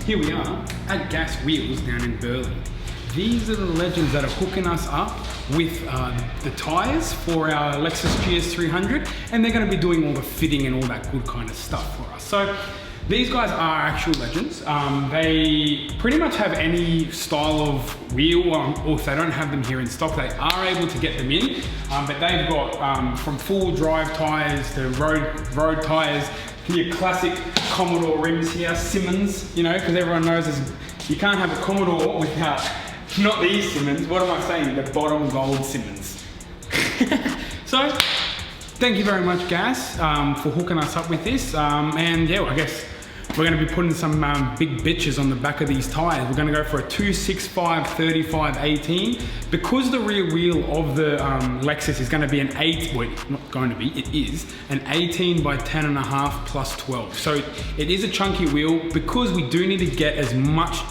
here we are at Gas Wheels down in Burleigh. These are the legends that are hooking us up with the tyres for our Lexus GS300, and they're going to be doing all the fitting and all that good kind of stuff for us. So these guys are actual legends. They pretty much have any style of wheel, or if they don't have them here in stock, they are able to get them in. But they've got from full drive tyres to road tyres, your classic Commodore rims here, Simmons, you know, because everyone knows you can't have a Commodore without, not these Simmons, what am I saying? The bottom gold Simmons. So, thank you very much, Gas, for hooking us up with this. And yeah, well, I guess we're going to be putting some big bitches on the back of these tyres. We're going to go for a 265 35 18. Because the rear wheel of the Lexus is going to be an 8, well, not going to be, it is an 18 by 10.5 plus 12. So it is a chunky wheel, because we do need to get as much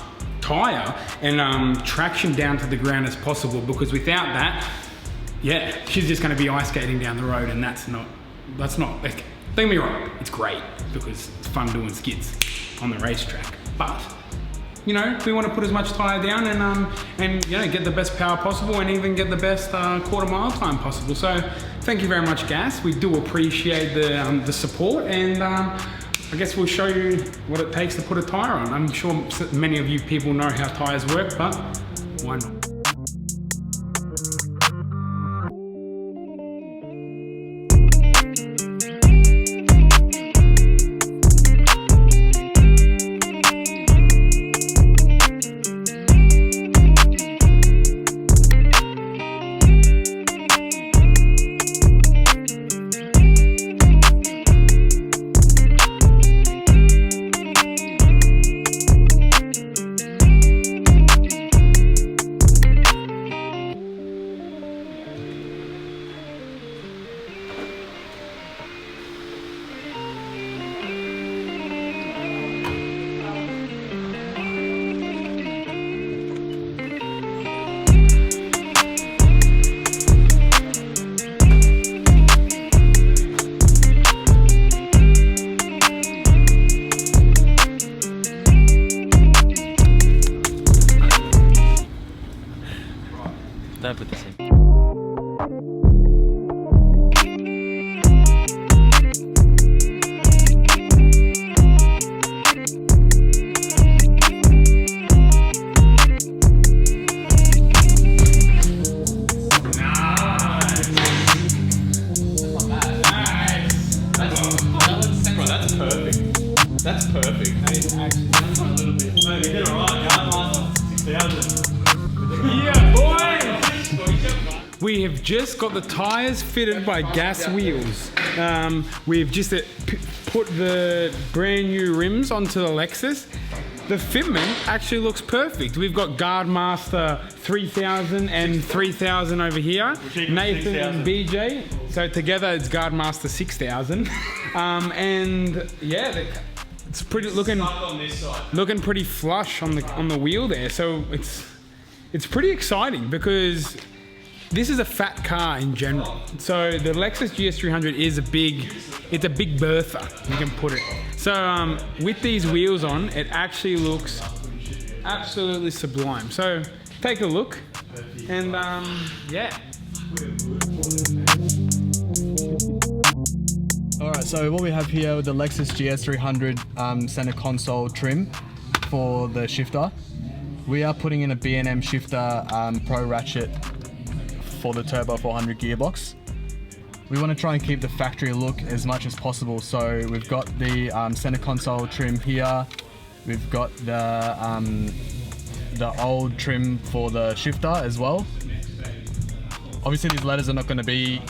tyre and traction down to the ground as possible, because without that, yeah, she's just going to be ice skating down the road, and that's not like, don't get me wrong, it's great because it's fun doing skits on the racetrack, but you know, we want to put as much tyre down and you know, get the best power possible and even get the best quarter mile time possible. So thank you very much, Gas. We do appreciate the support, and I guess we'll show you what it takes to put a tyre on. I'm sure many of you people know how tyres work, but why not? Don't put this in. That's perfect. That is actually, that's a little bit. No, we did alright, Yardmaster 6000. Yeah, boy! We have just got the tyres fitted by Gas Wheels. We've just put the brand new rims onto the Lexus. The fitment actually looks perfect. We've got Guardmaster 3000 and 3000 over here. Nathan and BJ. So together it's Guardmaster 6000. And yeah, it's pretty looking pretty flush on the wheel there. So it's pretty exciting, because this is a fat car in general. So the Lexus GS300 is a big bertha, you can put it. So with these wheels on, it actually looks absolutely sublime. So take a look, and yeah. Alright, so what we have here with the Lexus GS300 center console trim for the shifter. We are putting in a B&M shifter Pro Ratchet for the Turbo 400 gearbox. We want to try and keep the factory look as much as possible. So we've got the center console trim here. We've got the old trim for the shifter as well. Obviously these letters are not going to be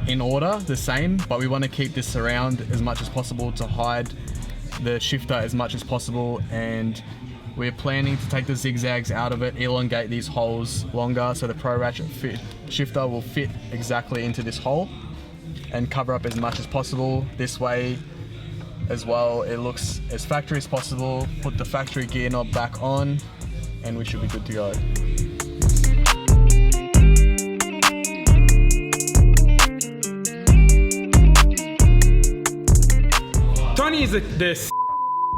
in order, the same, but we want to keep this around as much as possible to hide the shifter as much as possible, and we're planning to take the zigzags out of it, elongate these holes longer so the Pro Ratchet shifter will fit exactly into this hole and cover up as much as possible. This way as well, it looks as factory as possible. Put the factory gear knob back on and we should be good to go. Tony is the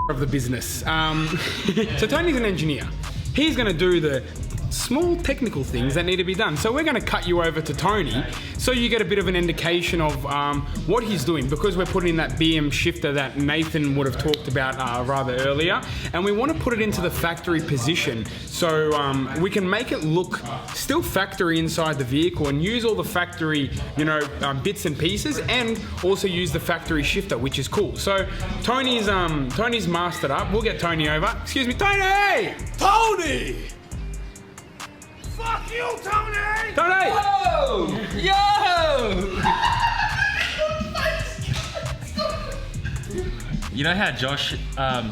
of the business. So Tony's an engineer. He's gonna do the small technical things that need to be done. So we're gonna cut you over to Tony so you get a bit of an indication of what he's doing, because we're putting in that BM shifter that Nathan would have talked about rather earlier, and we want to put it into the factory position so we can make it look still factory inside the vehicle and use all the factory, you know, bits and pieces, and also use the factory shifter, which is cool. So Tony's mastered up. We'll get Tony over. Excuse me, Tony! Tony! Fuck you, Tony! Tony! Whoa! Yo! You know how Josh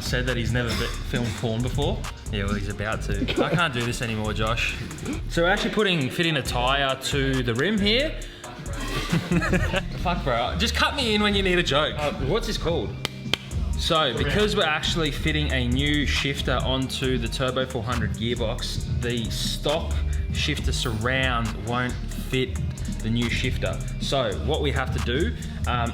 said that he's never filmed porn before? Yeah, well, he's about to. I can't do this anymore, Josh. So we're actually fitting a tyre to the rim here. Fuck, bro. Just cut me in when you need a joke. What's this called? So, because we're actually fitting a new shifter onto the Turbo 400 gearbox, the stock shifter surround won't fit the new shifter. So what we have to do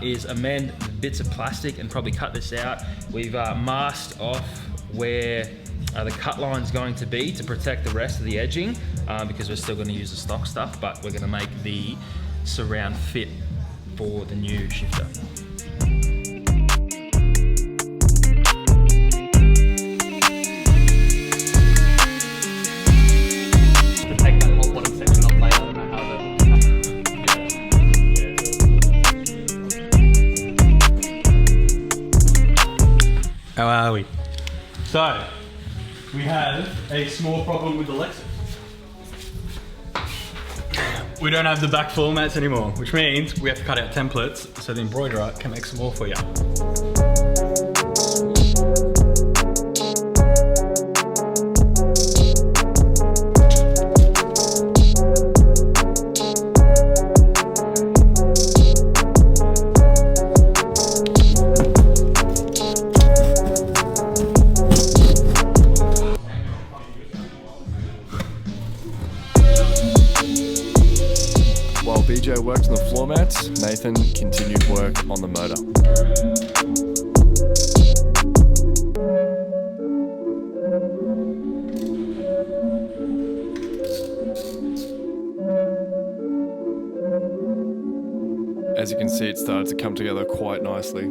is amend bits of plastic and probably cut this out. We've masked off where the cut line's going to be to protect the rest of the edging, because we're still going to use the stock stuff, but we're going to make the surround fit for the new shifter. How are we? So, we have a small problem with the Lexus. We don't have the back floor mats anymore, which means we have to cut out templates so the embroiderer can make some more for you. While BJ worked on the floor mats, Nathan continued work on the motor. As you can see, it started to come together quite nicely.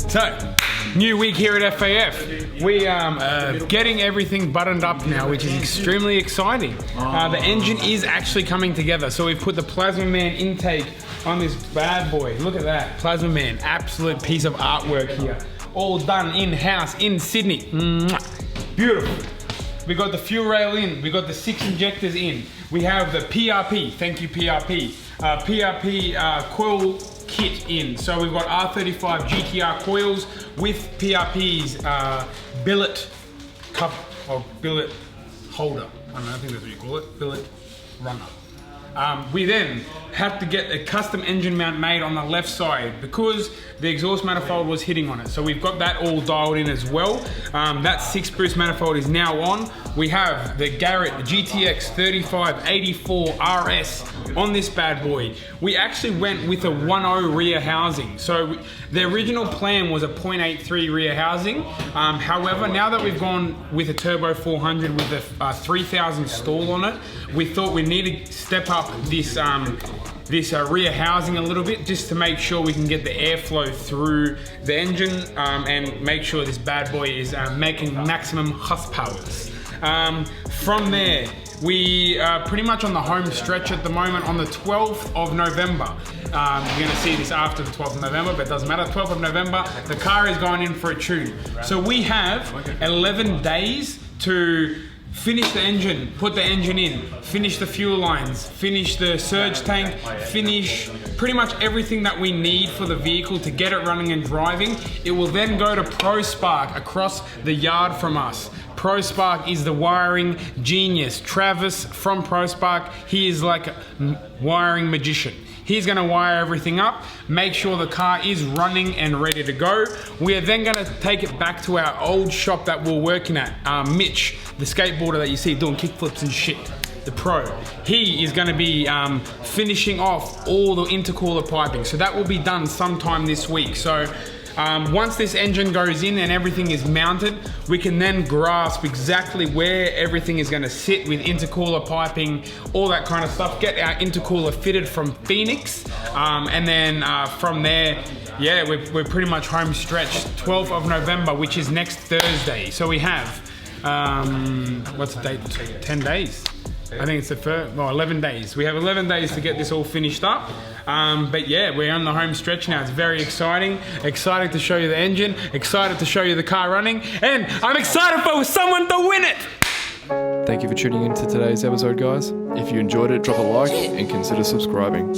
So, new week here at FAF. We are getting everything buttoned up now, which is extremely exciting. The engine is actually coming together. So we've put the Plasma Man intake on this bad boy. Look at that, Plasma Man, absolute piece of artwork here. All done in-house in Sydney. Mwah. Beautiful. We got the fuel rail in, we got the 6 injectors in. We have the PRP, thank you PRP. PRP coil kit in. So we've got R35 GTR coils with PRP's billet cup or billet holder. I don't know, I think that's what you call it, billet runner. We then had to get a custom engine mount made on the left side because the exhaust manifold was hitting on it. So we've got that all dialed in as well. That 6-boost manifold is now on. We have the Garrett GTX 3584 RS on this bad boy. We actually went with a 1.0 rear housing. So the original plan was a 0.83 rear housing. However, now that we've gone with a Turbo 400 with a 3000 stall on it, we thought we need to step up this rear housing a little bit just to make sure we can get the airflow through the engine and make sure this bad boy is making maximum horsepowers. From there, we are pretty much on the home stretch at the moment on the 12th of November. You're gonna see this after the 12th of November, but it doesn't matter. 12th of November, the car is going in for a tune. So we have 11 days to finish the engine, put the engine in, finish the fuel lines, finish the surge tank, finish pretty much everything that we need for the vehicle to get it running and driving. It will then go to ProSpark across the yard from us. ProSpark is the wiring genius. Travis from ProSpark, he is like a wiring magician. He's gonna wire everything up, make sure the car is running and ready to go. We are then gonna take it back to our old shop that we're working at. Mitch, the skateboarder that you see doing kickflips and shit. the pro, he is going to be finishing off all the intercooler piping. So that will be done sometime this week. So once this engine goes in and everything is mounted, we can then grasp exactly where everything is going to sit with intercooler piping, all that kind of stuff. Get our intercooler fitted from Phoenix, and then from there, yeah, we're pretty much home stretch. 12th of November, which is next Thursday. So we have, what's the date? 10 days. I think it's the first, well, 11 days. We have 11 days to get this all finished up. But yeah, we're on the home stretch now. It's very exciting. Excited to show you the engine. Excited to show you the car running. And I'm excited for someone to win it. Thank you for tuning in to today's episode, guys. If you enjoyed it, drop a like and consider subscribing.